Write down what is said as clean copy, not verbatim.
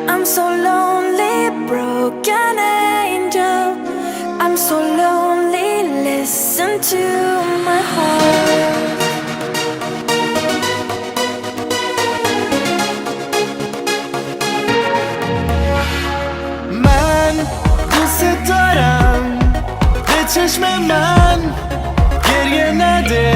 I'm so lonely, broken angel. I'm so lonely, listen to my heart. من دوست دارم به چشم من گریه نده